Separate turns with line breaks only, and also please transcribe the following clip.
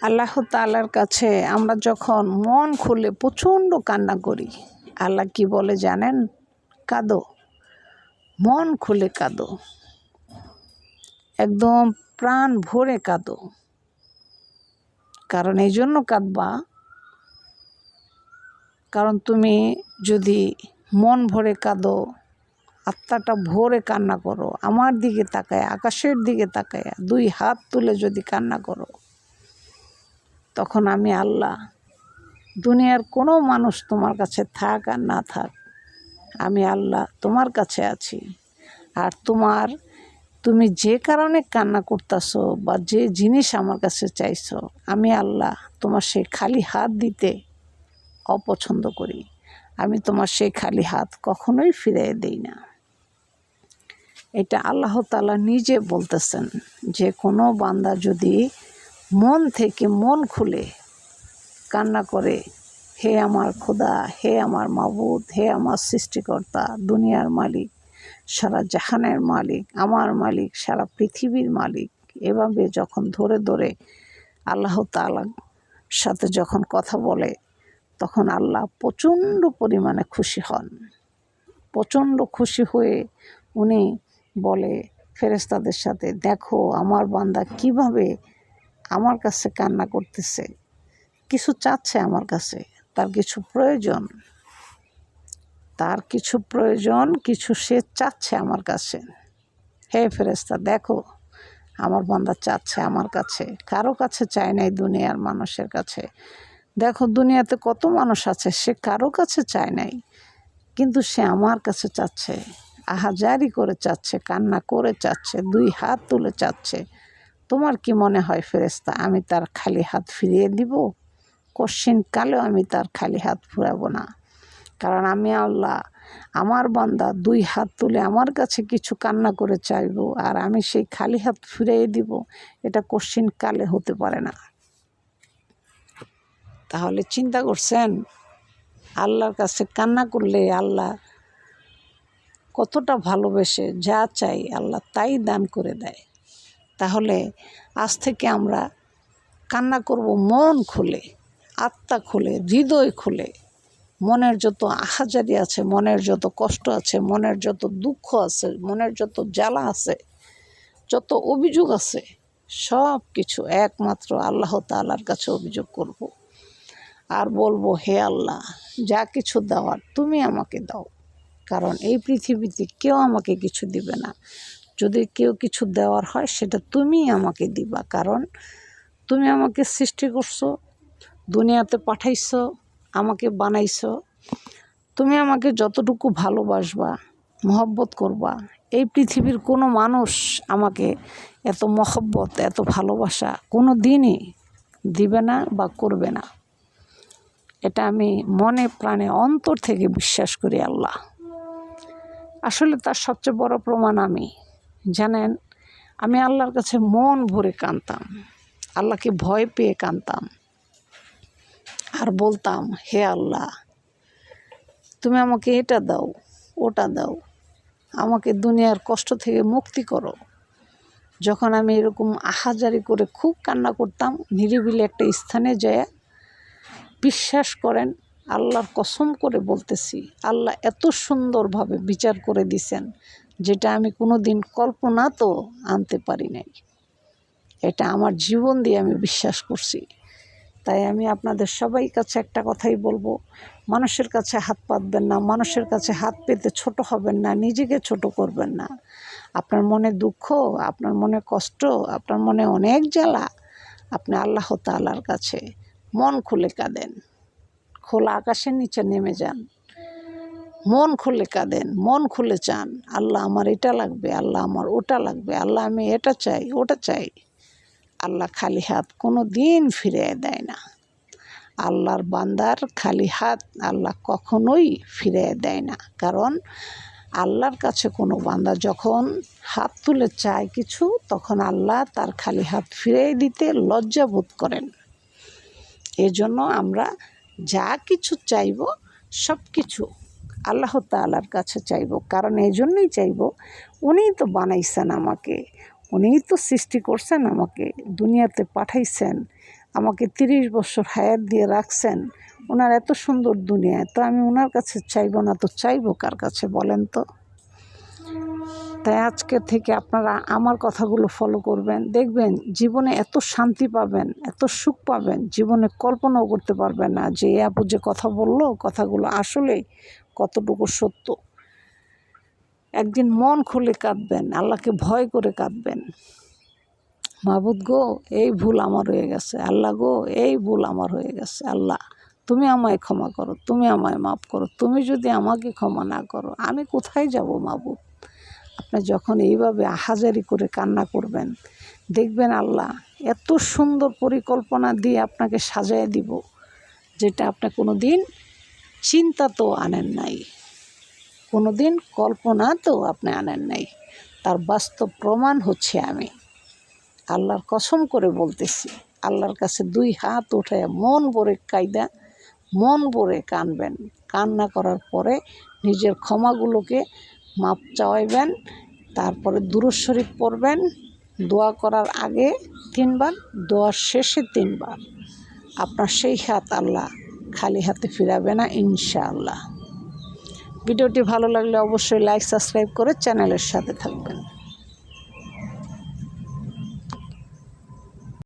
আল্লাহ তাআলার কাছে আমরা যখন মন খুলে প্রচণ্ড কান্না করি, আল্লাহ কি বলে জানেন? কাঁদো, মন খুলে কাঁদো, একদম প্রাণ ভরে কাঁদো। কারণ এই জন্য কাঁদবা, কারণ তুমি যদি মন ভরে কাঁদো, আত্মাটা ভরে কান্না করো, আমার দিকে তাকায়, আকাশের দিকে তাকায়, দুই হাত তুলে যদি কান্না করো, তখন আমি আল্লাহ, দুনিয়ার কোনো মানুষ তোমার কাছে থাক আর না থাক, আমি আল্লাহ তোমার কাছে আছি। আর তুমি যে কারণে কান্না করতেছো বা যে জিনিস আমার কাছে চাইছো, আমি আল্লাহ তোমার সেই খালি হাত দিতে অপছন্দ করি। আমি তোমার সেই খালি হাত কখনোই ফিরিয়ে দেই না। এটা আল্লাহ তাআলা নিজে বলতেছেন যে কোনো বান্দা যদি মন থেকে মন খুলে কান্না করে, হে আমার খোদা, হে আমার মাবুদ, হে আমার সৃষ্টিকর্তা, দুনিয়ার মালিক, সারা জাহানের মালিক, আমার মালিক, সারা পৃথিবীর মালিক, এভাবে যখন ধরে ধরে আল্লাহ তাআলার সাথে যখন কথা বলে, তখন আল্লাহ প্রচণ্ড পরিমাণে খুশি হন। প্রচণ্ড খুশি হয়ে উনি বলে ফেরেশতাদের সাথে, দেখো আমার বান্দা কিভাবে আমার কাছে কান্না করতেছে, কিছু চাচ্ছে আমার কাছে, তার কিছু প্রয়োজন, কিছু সে চাচ্ছে আমার কাছে। হে ফেরেশতা, দেখো আমার বান্দা চাচ্ছে আমার কাছে, কারো কাছে চায় নাই দুনিয়ার মানুষের কাছে। দেখো দুনিয়াতে কত মানুষ আছে, সে কারো কাছে চায় নাই, কিন্তু সে আমার কাছে চাচ্ছে, আহাজারি করে চাচ্ছে, কান্না করে চাচ্ছে, দুই হাত তুলে চাচ্ছে। তোমার কি মনে হয় ফেরেশতা, আমি তার খালি হাত ফিরিয়ে দিব? কশ্চিন কালেও আমি তার খালি হাত ফিরাবো না। কারণ আমি আল্লাহ, আমার বান্দা দুই হাত তুলে আমার কাছে কিছু কান্না করে চাইবো, আর আমি সেই খালি হাত ফিরিয়ে দিব, এটা কশ্চিন কালে হতে পারে না। তাহলে চিন্তা করছেন, আল্লাহর কাছে কান্না করলে আল্লাহ কতটা ভালোবেসে, যা চাই আল্লাহ তাই দান করে দেয়। তাহলে আজ থেকে আমরা কান্না করব মন খুলে, আত্মা খুলে, হৃদয় খুলে। মনের যত আহাজারি আছে, মনের যত কষ্ট আছে, মনের যত দুঃখ আছে, মনের যত জ্বালা আছে, যত অভিযোগ আছে, সব কিছু একমাত্র আল্লাহ তাআলার কাছে অভিযোগ করব। আর বলবো, হে আল্লাহ, যা কিছু দেওয়ার তুমি আমাকে দাও। কারণ এই পৃথিবীতে কেউ আমাকে কিছু দিবে না। যদি কেউ কিছু দেওয়ার হয়, সেটা তুমি আমাকে দিবা। কারণ তুমি আমাকে সৃষ্টি করছো, দুনিয়াতে পাঠাইছো, আমাকে বানাইছো। তুমি আমাকে যতটুকু ভালোবাসবা, মহব্বত করবা, এই পৃথিবীর কোনো মানুষ আমাকে এত মহব্বত, এত ভালোবাসা কোনো দিনই দিবে না বা করবে না। এটা আমি মনে প্রাণে অন্তর থেকে বিশ্বাস করি আল্লাহ। আসলে তার সবচেয়ে বড় প্রমাণ আমি, জানেন, আমি আল্লাহর কাছে মন ভরে কাঁদতাম, আল্লাহকে ভয় পেয়ে কাঁদতাম, আর বলতাম, হে আল্লাহ, তুমি আমাকে এটা দাও, ওটা দাও, আমাকে দুনিয়ার কষ্ট থেকে মুক্তি করো। যখন আমি এরকম আহাজারি করে খুব কান্না করতাম, নিরিবিলি একটা স্থানে যেয়ে, বিশ্বাস করেন, আল্লাহর কসম করে বলতেছি, আল্লাহ এত সুন্দরভাবে বিচার করে দিছেন, যেটা আমি কোনো দিন কল্পনা তো আনতে পারি নাই। এটা আমার জীবন দিয়ে আমি বিশ্বাস করছি। তাই আমি আপনাদের সবাই কাছে একটা কথাই বলবো, মানুষের কাছে হাত পাতবেন না, মানুষের কাছে হাত পেতে ছোট হবেন না, নিজেকে ছোট করবেন না। আপনার মনে দুঃখ, আপনার মনে কষ্ট, আপনার মনে অনেক জ্বালা, আপনি আল্লাহ তাআলার কাছে মন খুলে কাঁদেন, খোলা আকাশের নিচে নেমে যান, মন খুলে কাঁদেন, মন খুলে চান, আল্লাহ আমার এটা লাগবে, আল্লাহ আমার ওটা লাগবে, আল্লাহ আমি এটা চাই, ওটা চাই। আল্লাহ খালি হাত কোনো দিন ফিরিয়ে দেয় না। আল্লাহর বান্দার খালি হাত আল্লাহ কখনোই ফিরিয়ে দেয় না। কারণ আল্লাহর কাছে কোনো বান্দা যখন হাত তুলে চায় কিছু, তখন আল্লাহ তার খালি হাত ফিরিয়ে দিতে লজ্জা বোধ করেন। এজন্য আমরা যা কিছু চাইব, সব কিছু আল্লাহ তাআলার কাছে চাইব। কারণ এই জন্যই চাইব, উনিই তো বানাইছেন আমাকে, উনিই তো সৃষ্টি করছেন আমাকে, দুনিয়াতে পাঠাইছেন, আমাকে 30 বছর হায়াত দিয়ে রাখছেন, ওনার এত সুন্দর দুনিয়ায়, তো আমি ওনার কাছে চাইবো না তো চাইবো কার কাছে বলেন তো? তাই আজকে থেকে আপনারা আমার কথাগুলো ফলো করবেন, দেখবেন জীবনে এত শান্তি পাবেন, এত সুখ পাবেন, জীবনে কল্পনাও করতে পারবেন না যে এই আপু যে কথা বললো কথাগুলো আসলে কতটুকু সত্য। একদিন মন খুলে কাঁদবেন, আল্লাহকে ভয় করে কাঁদবেন, মাবুদ গো এই ভুল আমার হয়ে গেছে, আল্লাহ গো এই ভুল আমার হয়ে গেছে, আল্লাহ তুমি আমায় ক্ষমা করো, তুমি আমায় মাফ করো, তুমি যদি আমাকে ক্ষমা না করো আমি কোথায় যাব মাবুদ? আপনি যখন এইভাবে আহাজারি করে কান্না করবেন, দেখবেন আল্লাহ এত সুন্দর পরিকল্পনা দিয়ে আপনাকে সাজায় দিব, যেটা আপনি কোনো দিন চিন্তা তো আনেন নাই, কোনো দিন কল্পনা তো আপনি আনেন নাই। তার বাস্তব প্রমাণ হচ্ছে আমি, আল্লাহর কসম করে বলতেছি। আল্লাহর কাছে 2 হাত উঠায় মন ভরে কাইদা, মন ভরে কানবেন, কান্না করার পরে নিজের ক্ষমাগুলোকে মাপ চাওয়াইবেন, তারপরে দুরূদ শরীফ পড়বেন, দোয়া করার আগে 3 বার, দোয়ার শেষে 3 বার। আপনার সেই হাত আল্লাহ খালি হাতে ফিরাবে না ইনশাআল্লাহ। ভিডিওটি ভালো লাগলে অবশ্যই লাইক সাবস্ক্রাইব করে চ্যানেলের সাথে থাকবেন।